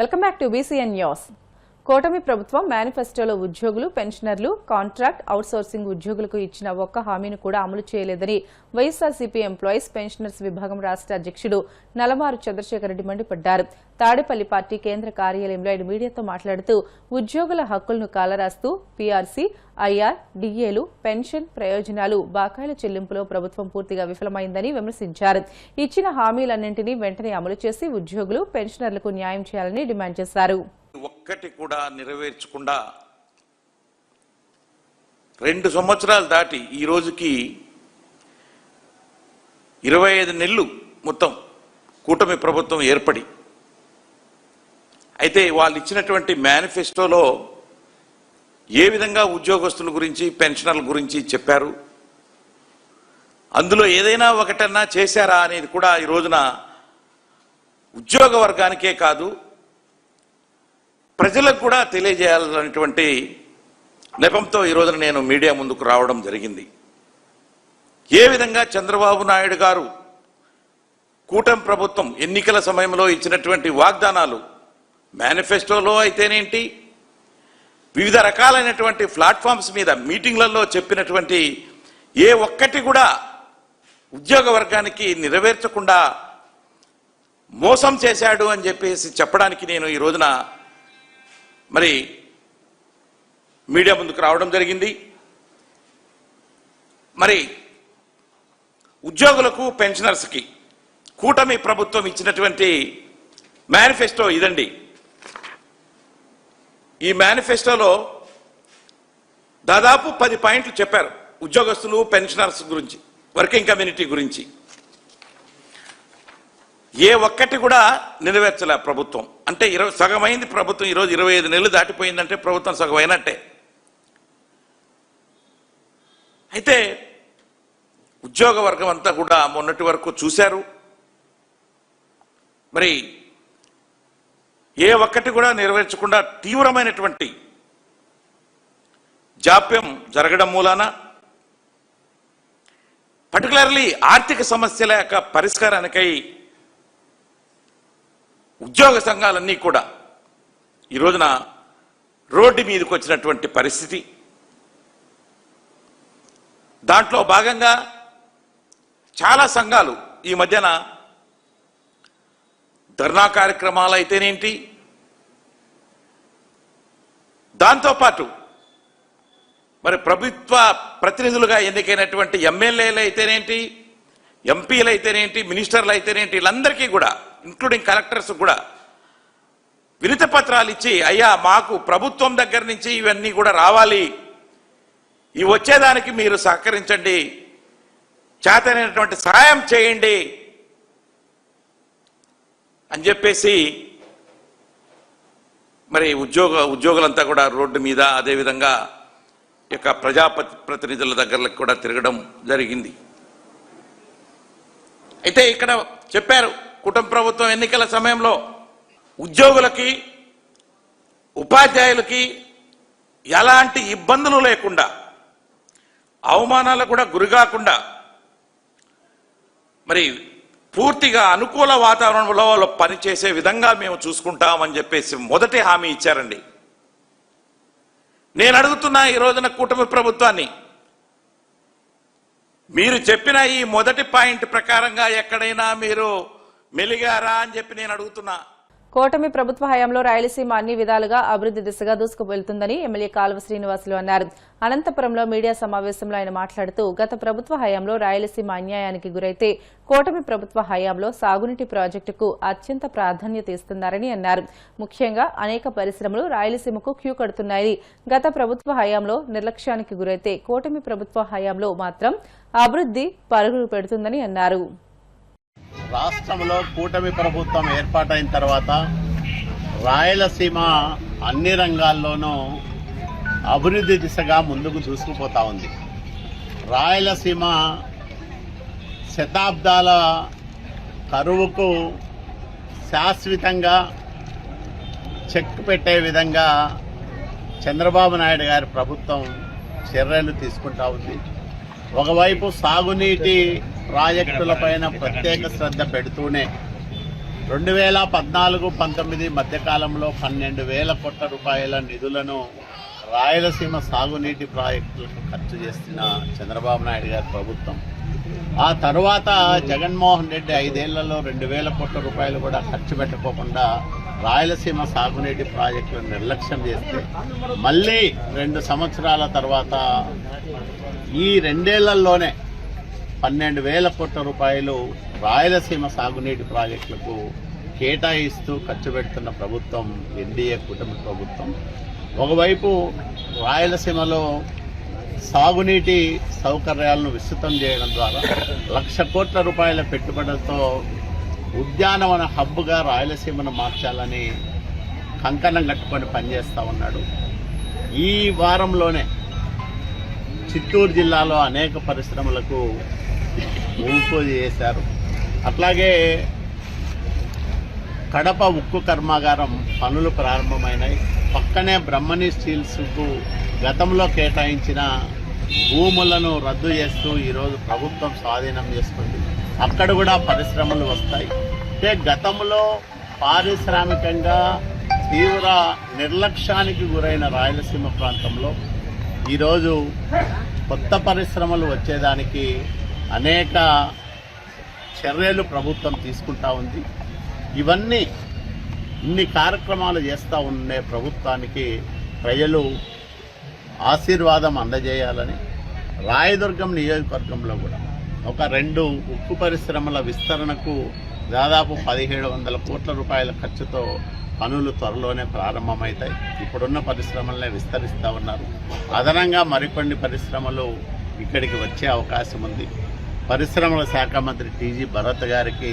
Welcome back to BCN news. కూటమి ప్రభుత్వం మేనిఫెస్టోలో ఉద్యోగులు, పెన్షనర్లు, కాంట్రాక్ట్ అవుట్సోర్సింగ్ ఉద్యోగులకు ఇచ్చిన ఒక్క హామీని కూడా అమలు చేయలేదని వైఎస్ఆర్సీపీ ఎంప్లాయీస్ పెన్షనర్స్ విభాగం రాష్ట్ర అధ్యక్షుడు నలమారు చంద్రశేఖర్ రెడ్డి మండిపడ్డారు. తాడేపల్లి పార్టీ కేంద్ర కార్యాలయంలో ఆయన మీడియాతో మాట్లాడుతూ ఉద్యోగుల హక్కులను కాలరాస్తూ పీఆర్సీ, ఐఆర్, డీఏలు, పెన్షన్ ప్రయోజనాలు, బకాయిల చెల్లింపులో ప్రభుత్వం పూర్తిగా విఫలమైందని విమర్శించారు. ఇచ్చిన హామీలన్నింటినీ వెంటనే అమలు చేసి ఉద్యోగులు, పెన్షనర్లకు న్యాయం చేయాలని డిమాండ్ చేశారు. ఒక్కటి కూడా నెరవేర్చకుండా 2 సంవత్సరాలు దాటి ఈ రోజుకి 25 నెలలు మొత్తం కూటమి ప్రభుత్వం ఏర్పడి, అయితే వాళ్ళు ఇచ్చినటువంటి మేనిఫెస్టోలో ఏ విధంగా ఉద్యోగస్తుల గురించి, పెన్షనర్ల గురించి చెప్పారు, అందులో ఏదైనా ఒకటన్నా చేశారా అనేది కూడా ఈ రోజున ఉద్యోగ వర్గానికే కాదు ప్రజలకు కూడా తెలియజేయాలనేటువంటి నెపంతో ఈ రోజున నేను మీడియా ముందుకు రావడం జరిగింది. ఏ విధంగా చంద్రబాబు నాయుడు గారు కూటమి ప్రభుత్వం ఎన్నికల సమయంలో ఇచ్చినటువంటి వాగ్దానాలు మేనిఫెస్టోలో అయితేనేంటి, వివిధ రకాలైనటువంటి ప్లాట్ఫామ్స్ మీద మీటింగ్లలో చెప్పినటువంటి ఏ ఒక్కటి కూడా ఉద్యోగ వర్గానికి నెరవేర్చకుండా మోసం చేశాడు అని చెప్పేసి చెప్పడానికి నేను ఈ రోజున మరి మీడియా ముందుకు రావడం జరిగింది. మరి ఉద్యోగులకు, పెన్షనర్స్కి కూటమి ప్రభుత్వం ఇచ్చినటువంటి మేనిఫెస్టో ఇదండి. ఈ మేనిఫెస్టోలో దాదాపు 10 పాయింట్లు చెప్పారు ఉద్యోగస్తులు, పెన్షనర్స్ గురించి, వర్కింగ్ కమ్యూనిటీ గురించి. ఏ ఒక్కటి కూడా నెరవేర్చలే ప్రభుత్వం. అంటే సగమైంది ప్రభుత్వం. ఈరోజు 25 నెలలు దాటిపోయిందంటే ప్రభుత్వం సగమైనట్టే. అయితే ఉద్యోగ వర్గం అంతా కూడా మొన్నటి వరకు చూశారు. మరి ఏ ఒక్కటి కూడా నెరవేర్చకుండా తీవ్రమైనటువంటి జాప్యం జరగడం మూలాన, పర్టికులర్లీ ఆర్థిక సమస్యల యొక్క పరిష్కారానికై ఉద్యోగ సంఘాలన్నీ కూడా ఈ రోజున రోడ్డు మీదకి వచ్చినటువంటి పరిస్థితి. దాంట్లో భాగంగా చాలా సంఘాలు ఈ మధ్యన ధర్నా కార్యక్రమాలు అయితేనేంటి, దాంతోపాటు మరి ప్రభుత్వ ప్రతినిధులుగా ఎన్నికైనటువంటి ఎమ్మెల్యేలు అయితేనేంటి, ఎంపీలు అయితేనేంటి, మినిస్టర్లు అయితేనేంటి, వీళ్ళందరికీ కూడా ఇంక్లూడింగ్ కలెక్టర్స్ కూడా వినతి పత్రాలు ఇచ్చి, అయ్యా మాకు ప్రభుత్వం దగ్గర నుంచి ఇవన్నీ కూడా రావాలి, ఇవి వచ్చేదానికి మీరు సహకరించండి, చేతనైనటువంటి సహాయం చేయండి అని చెప్పేసి మరి ఉద్యోగులంతా కూడా రోడ్డు మీద, అదేవిధంగా యొక్క ప్రజాప్రతినిధుల దగ్గరకు కూడా తిరగడం జరిగింది. అయితే ఇక్కడ చెప్పారు, కూటమి ప్రభుత్వం ఎన్నికల సమయంలో ఉద్యోగులకి, ఉపాధ్యాయులకి ఎలాంటి ఇబ్బందులు లేకుండా, అవమానాలకు కూడా గురికాకుండా మరి పూర్తిగా అనుకూల వాతావరణంలో పనిచేసే విధంగా మేము చూసుకుంటామని చెప్పేసి మొదటి హామీ ఇచ్చారండి. నేను అడుగుతున్నా ఈ రోజున కూటమి ప్రభుత్వాన్ని, మీరు చెప్పిన ఈ మొదటి పాయింట్ ప్రకారంగా ఎక్కడైనా మీరు మెలిగారా అని చెప్పి నేను అడుగుతున్నా. కూటమి ప్రభుత్వ హయాంలో రాయలసీమ అన్ని విధాలుగా అభివృద్ది దిశగా దూసుకువెళ్తుందని ఎమ్మెల్యే కాలువ శ్రీనివాసులు అన్నారు. అనంతపురంలో మీడియా సమావేశంలో ఆయన మాట్లాడుతూ, గత ప్రభుత్వ హయాంలో రాయలసీమ అన్యాయానికి గురైతే కూటమి ప్రభుత్వ హయాంలో సాగునీటి ప్రాజెక్టుకు అత్యంత ప్రాధాన్యత ఇస్తున్నారని అన్నారు. ముఖ్యంగా అనేక పరిశ్రమలు రాయలసీమకు క్యూ కడుతున్నాయని, గత ప్రభుత్వ హయాంలో నిర్లక్ష్యానికి గురైతే కూటమి ప్రభుత్వ హయాంలో మాత్రం అభివృద్ది పరుగులు పెడుతుందని అన్నారు. రాష్ట్రంలో కూటమి ప్రభుత్వం ఏర్పాటైన తర్వాత రాయలసీమ అన్ని రంగాల్లోనూ అభివృద్ధి దిశగా ముందుకు దూసుకుపోతా ఉంది. రాయలసీమ శతాబ్దాల కరువుకు శాశ్వతంగా చెక్ పెట్టే విధంగా చంద్రబాబు నాయుడు గారి ప్రభుత్వం చర్యలు తీసుకుంటా ఉంది. ఒకవైపు సాగునీటి ప్రాజెక్టులపైన ప్రత్యేక శ్రద్ధ పెడుతూనే 2014-19 మధ్యకాలంలో 12,000 కోట్ల రూపాయల నిధులను రాయలసీమ సాగునీటి ప్రాజెక్టులకు ఖర్చు చేసిన చంద్రబాబు నాయుడు గారి ప్రభుత్వం ఆ తర్వాత జగన్మోహన్ రెడ్డి 5 ఏళ్లలో 2,000 కోట్ల రూపాయలు కూడా ఖర్చు పెట్టకోకుండా రాయలసీమ సాగునీటి ప్రాజెక్టులను నిర్లక్ష్యం చేస్తే మళ్ళీ 2 సంవత్సరాల తర్వాత ఈ 2 ఏళ్లలోనే 12,000 కోట్ల రూపాయలు రాయలసీమ సాగునీటి ప్రాజెక్టులకు కేటాయిస్తూ ఖర్చు పెడుతున్న ప్రభుత్వం ఎన్డీఏ కూటమి ప్రభుత్వం. ఒకవైపు రాయలసీమలో సాగునీటి సౌకర్యాలను విస్తృతం చేయడం ద్వారా 1,00,000 కోట్ల రూపాయల పెట్టుబడులతో ఉద్యానవన హబ్గా రాయలసీమను మార్చాలని కంకణం కట్టుకొని పనిచేస్తూ ఉన్నాడు. ఈ వారంలోనే చిత్తూరు జిల్లాలో అనేక పరిశ్రమలకు ఊపు చేశారు. అట్లాగే కడప ఉక్కు కర్మాగారం పనులు ప్రారంభమైనాయి. పక్కనే బ్రహ్మణి స్టీల్స్కు గతంలో కేటాయించిన భూములను రద్దు చేస్తూ ఈరోజు ప్రభుత్వం స్వాధీనం చేసుకుంది. అక్కడ కూడా పరిశ్రమలు వస్తాయి. అంటే గతంలో పారిశ్రామికంగా తీవ్ర నిర్లక్ష్యానికి గురైన రాయలసీమ ప్రాంతంలో ఈరోజు కొత్త పరిశ్రమలు వచ్చేదానికి అనేక చర్యలు ప్రభుత్వం తీసుకుంటా ఉంది. ఇన్ని కార్యక్రమాలు చేస్తూ ఉండే ప్రభుత్వానికి ప్రజలు ఆశీర్వాదం అందజేయాలని రాయదుర్గం నియోజకవర్గంలో కూడా ఒక 2 ఉక్కు పరిశ్రమల విస్తరణకు దాదాపు 1,700 కోట్ల రూపాయల ఖర్చుతో పనులు త్వరలోనే ప్రారంభమవుతాయి. ఇప్పుడున్న పరిశ్రమలనే విస్తరిస్తూ ఉన్నారు. అదనంగా మరికొన్ని పరిశ్రమలు ఇక్కడికి వచ్చే అవకాశం ఉంది. పరిశ్రమల శాఖ మంత్రి టీజీ భరత్ గారికి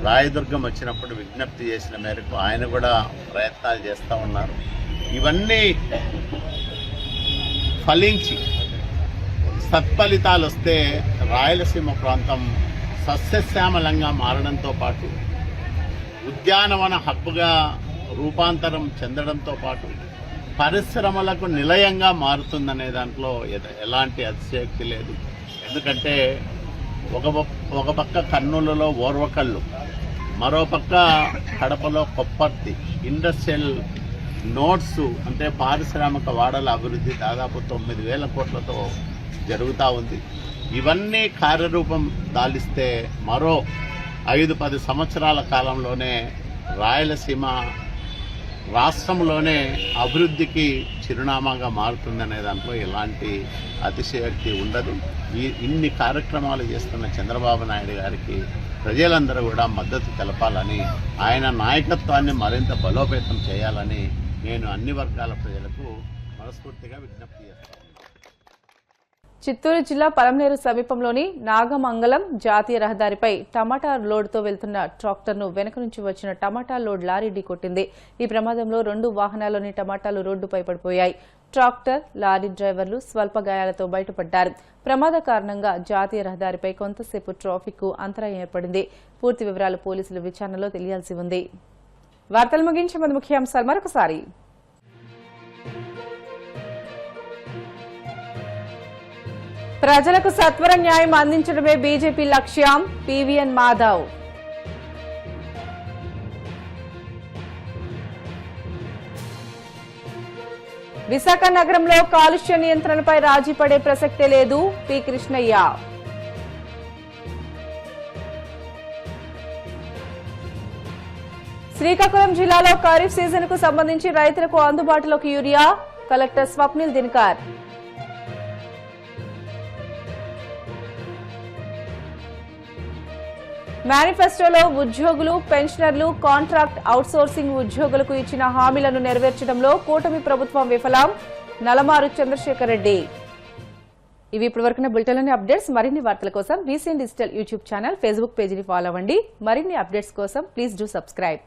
రాయదుర్గం వచ్చినప్పుడు విజ్ఞప్తి చేసిన మేరకు ఆయన కూడా ప్రయత్నాలు చేస్తూ ఉన్నారు. ఇవన్నీ ఫలించి సత్ఫలితాలు వస్తే రాయలసీమ ప్రాంతం సస్యశ్యామలంగా మారడంతో పాటు ఉద్యానవన హబ్గా రూపాంతరం చెందడంతో పాటు పరిశ్రమలకు నిలయంగా మారుతుందనే దాంట్లో ఎలాంటి అతిశయోక్తి లేదు. ఎందుకంటే ఒక పక్క కర్నూలులో ఓర్వకల్లు, మరో పక్క కడపలో కొప్పర్తి ఇండస్ట్రియల్ నోట్స్ అంటే పారిశ్రామిక వాడల అభివృద్ధి దాదాపు 9,000 కోట్లతో జరుగుతూ ఉంది. ఇవన్నీ కార్యరూపం దాలిస్తే మరో 5-10 సంవత్సరాల కాలంలోనే రాయలసీమ రాష్ట్రంలోనే అభివృద్ధికి చిరునామాగా మారుతుందనే దాంట్లో ఎలాంటి అతిశయోక్తి ఉండదు. ఇన్ని కార్యక్రమాలు చేస్తున్న చంద్రబాబు నాయుడు గారికి ప్రజలందరూ కూడా మద్దతు తెలపాలని, ఆయన నాయకత్వాన్ని మరింత బలోపేతం చేయాలని నేను అన్ని వర్గాల ప్రజలకు మనస్ఫూర్తిగా విజ్ఞప్తి చేస్తాను. చిత్తూరు జిల్లా పలమనేరు సమీపంలోని నాగమంగళం జాతీయ రహదారిపై టమాటా లోడ్తో వెళ్తున్న ట్రాక్టర్ను వెనుక నుంచి వచ్చిన టమాటా లోడ్ లారీ ఢీకొట్టింది. ఈ ప్రమాదంలో 2 వాహనాల్లోని టమాటాలు రోడ్డుపై పడిపోయాయి. ట్రాక్టర్, లారీ డ్రైవర్లు స్వల్ప గాయాలతో బయటపడ్డారు. ప్రమాద కారణంగా జాతీయ రహదారిపై కొంతసేపు ట్రాఫిక్ అంతరాయం ఏర్పడింది. పూర్తి వివరాలు పోలీసుల విచారణలో తెలియాల్సి ఉంది. వార్తలు ముగించే ముందు ముఖ్యాంశాలు మరొకసారి. ప్రజలకు సత్వర న్యాయం అందించడమే బీజేపీ లక్ష్యం, పీవీఎన్ మాధవ్. విశాఖ నగరంలో కాలుష్య నియంత్రణపై రాజీ పడే ప్రసక్తే లేదు, పి కృష్ణయ్య. శ్రీకాకుళం జిల్లాలో ఖరీఫ్ సీజన్ కు సంబంధించి రైతులకు అందుబాటులోకి యూరియా, కలెక్టర్ స్వప్నిల్ దినకర్. మేనిఫెస్టోలో ఉద్యోగులు, పెన్షనర్లు, కాంట్రాక్ట్ అవుట్సోర్సింగ్ ఉద్యోగులకు ఇచ్చిన హామీలను నెరవేర్చడంలో కూటమి ప్రభుత్వం విఫలం, నలమారు చంద్రశేఖర్ రెడ్డి. ఇవి ఇప్పటివరకున్న బులెటిన్లోని అప్డేట్స్. మరిన్ని వార్తల కోసం వీసీఎన్ డిజిటల్ యూట్యూబ్ ఛానల్, ఫేస్బుక్ పేజీని ఫాలో అవ్వండి. మరిన్ని అప్డేట్స్ కోసం ప్లీజ్ డూ సబ్స్క్రైబ్.